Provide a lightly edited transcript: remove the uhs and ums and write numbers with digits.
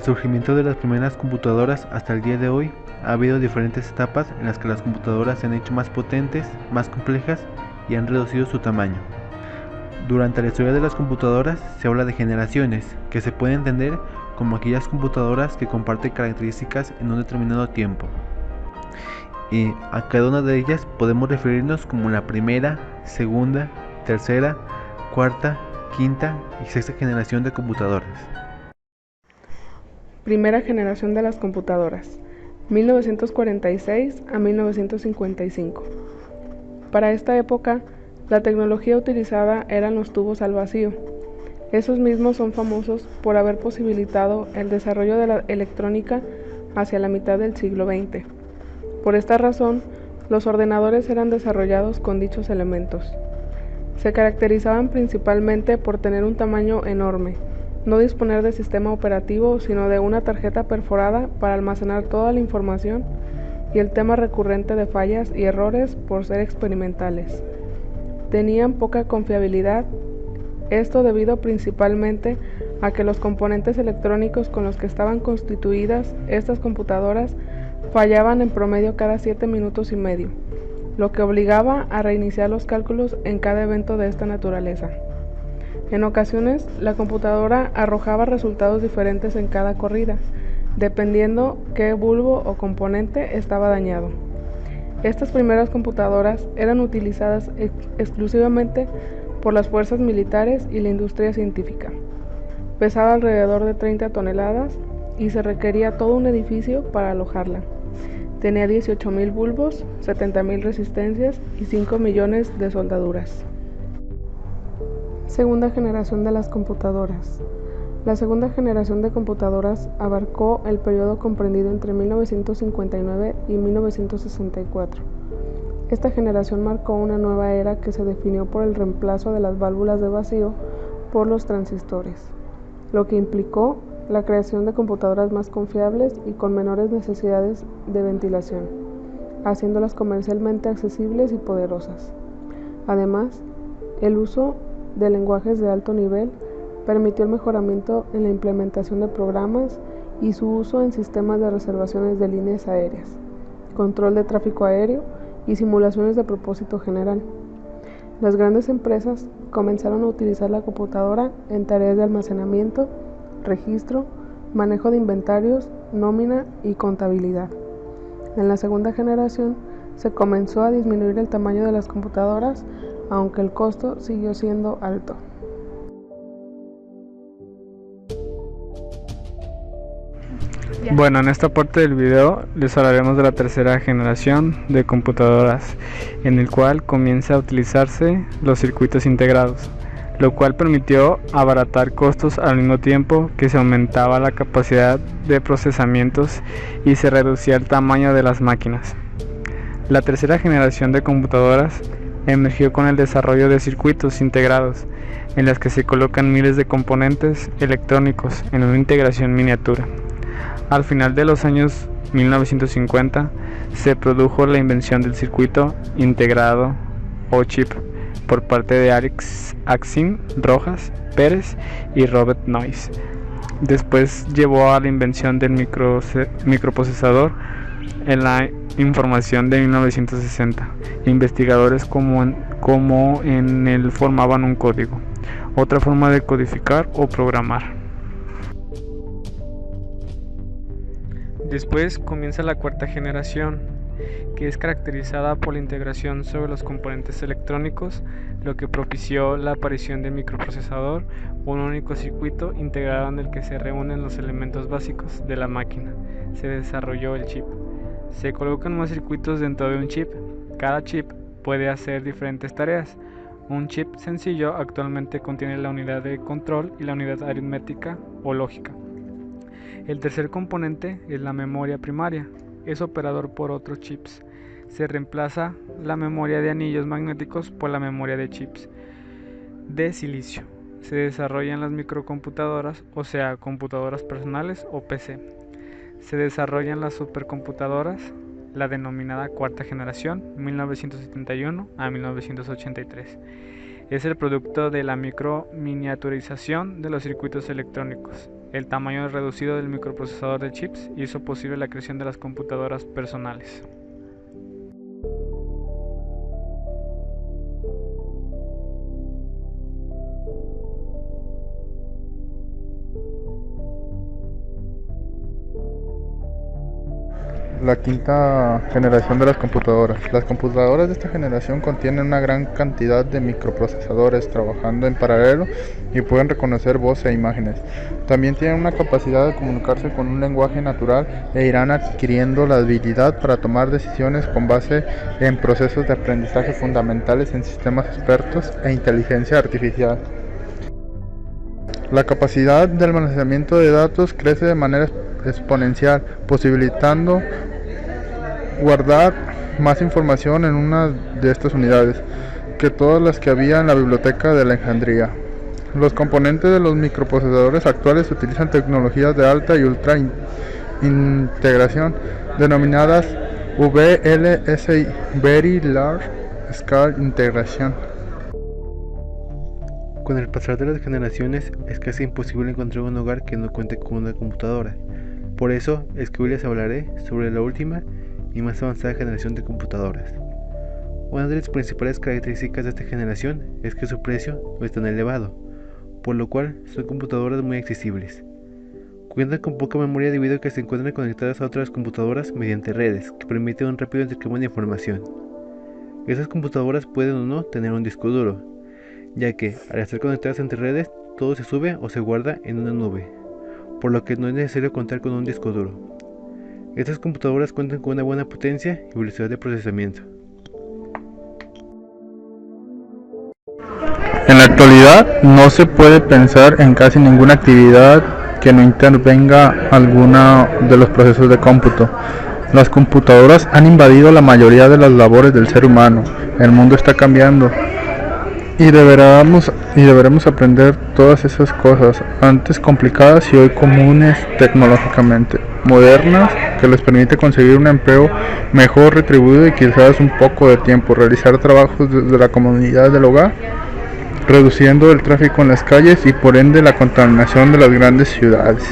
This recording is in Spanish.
el surgimiento de las primeras computadoras hasta el día de hoy, ha habido diferentes etapas en las que las computadoras se han hecho más potentes, más complejas y han reducido su tamaño. Durante la historia de las computadoras se habla de generaciones, que se puede entender como aquellas computadoras que comparten características en un determinado tiempo. Y a cada una de ellas podemos referirnos como la primera, segunda, tercera, cuarta, quinta y sexta generación de computadoras. Primera generación de las computadoras, 1946 a 1955. Para esta época, la tecnología utilizada eran los tubos al vacío. Esos mismos son famosos por haber posibilitado el desarrollo de la electrónica hacia la mitad del siglo XX. Por esta razón, los ordenadores eran desarrollados con dichos elementos. Se caracterizaban principalmente por tener un tamaño enorme, no disponer de sistema operativo, sino de una tarjeta perforada para almacenar toda la información, y el tema recurrente de fallas y errores por ser experimentales. Tenían poca confiabilidad, esto debido principalmente a que los componentes electrónicos con los que estaban constituidas estas computadoras fallaban en promedio cada 7 minutos y medio, lo que obligaba a reiniciar los cálculos en cada evento de esta naturaleza. En ocasiones, la computadora arrojaba resultados diferentes en cada corrida, dependiendo qué bulbo o componente estaba dañado. Estas primeras computadoras eran utilizadas exclusivamente por las fuerzas militares y la industria científica. Pesaba alrededor de 30 toneladas y se requería todo un edificio para alojarla. Tenía 18.000 bulbos, 70.000 resistencias y 5 millones de soldaduras. Segunda generación de las computadoras. La segunda generación de computadoras abarcó el periodo comprendido entre 1959 y 1964. Esta generación marcó una nueva era que se definió por el reemplazo de las válvulas de vacío por los transistores, lo que implicó la creación de computadoras más confiables y con menores necesidades de ventilación, haciéndolas comercialmente accesibles y poderosas. Además, el uso de lenguajes de alto nivel permitió el mejoramiento en la implementación de programas y su uso en sistemas de reservaciones de líneas aéreas, control de tráfico aéreo y simulaciones de propósito general. Las grandes empresas comenzaron a utilizar la computadora en tareas de almacenamiento, registro, manejo de inventarios, nómina y contabilidad. En la segunda generación se comenzó a disminuir el tamaño de las computadoras, aunque el costo siguió siendo alto. Bueno, en esta parte del video les hablaremos de la tercera generación de computadoras, en el cual comienza a utilizarse los circuitos integrados, lo cual permitió abaratar costos al mismo tiempo que se aumentaba la capacidad de procesamientos y se reducía el tamaño de las máquinas. La tercera generación de computadoras emergió con el desarrollo de circuitos integrados, en las que se colocan miles de componentes electrónicos en una integración miniatura. Al final de los años 1950 se produjo la invención del circuito integrado o chip por parte de Axim, Rojas, Pérez y Robert Noyce. Después llevó a la invención del microprocesador en la información de 1960. Investigadores como en él formaban un código, otra forma de codificar o programar. Después comienza la cuarta generación, que es caracterizada por la integración sobre los componentes electrónicos, lo que propició la aparición del microprocesador, un único circuito integrado en el que se reúnen los elementos básicos de la máquina. Se desarrolló el chip. Se colocan más circuitos dentro de un chip. Cada chip puede hacer diferentes tareas. Un chip sencillo actualmente contiene la unidad de control y la unidad aritmética o lógica. El tercer componente es la memoria primaria. Es operador por otros chips. Se reemplaza la memoria de anillos magnéticos por la memoria de chips de silicio. Se desarrollan las microcomputadoras, o sea, computadoras personales o PC. Se desarrollan las supercomputadoras, la denominada cuarta generación, 1971 a 1983. Es el producto de la miniaturización de los circuitos electrónicos. El tamaño reducido del microprocesador de chips hizo posible la creación de las computadoras personales. La quinta generación de las computadoras. Las computadoras de esta generación contienen una gran cantidad de microprocesadores trabajando en paralelo y pueden reconocer voz e imágenes. También tienen una capacidad de comunicarse con un lenguaje natural e irán adquiriendo la habilidad para tomar decisiones con base en procesos de aprendizaje fundamentales en sistemas expertos e inteligencia artificial. La capacidad de almacenamiento de datos crece de manera exponencial, posibilitando guardar más información en una de estas unidades que todas las que había en la biblioteca de Alejandría. Los componentes de los microprocesadores actuales utilizan tecnologías de alta y ultra integración denominadas VLSI, Very Large Scale Integration. Con el pasar de las generaciones es casi imposible encontrar un hogar que no cuente con una computadora. Por eso es que hoy les hablaré sobre la última y más avanzada generación de computadoras. Una de las principales características de esta generación es que su precio no es tan elevado, por lo cual son computadoras muy accesibles. Cuentan con poca memoria debido a que se encuentran conectadas a otras computadoras mediante redes que permiten un rápido intercambio de información. Estas computadoras pueden o no tener un disco duro, ya que al estar conectadas entre redes todo se sube o se guarda en una nube, por lo que no es necesario contar con un disco duro. Estas computadoras cuentan con una buena potencia y velocidad de procesamiento. En la actualidad no se puede pensar en casi ninguna actividad que no intervenga alguno de los procesos de cómputo. Las computadoras han invadido la mayoría de las labores del ser humano. El mundo está cambiando y deberemos aprender todas esas cosas, antes complicadas y hoy comunes tecnológicamente, modernas, que les permite conseguir un empleo mejor retribuido y quizás un poco de tiempo, realizar trabajos desde la comodidad del hogar, reduciendo el tráfico en las calles y por ende la contaminación de las grandes ciudades.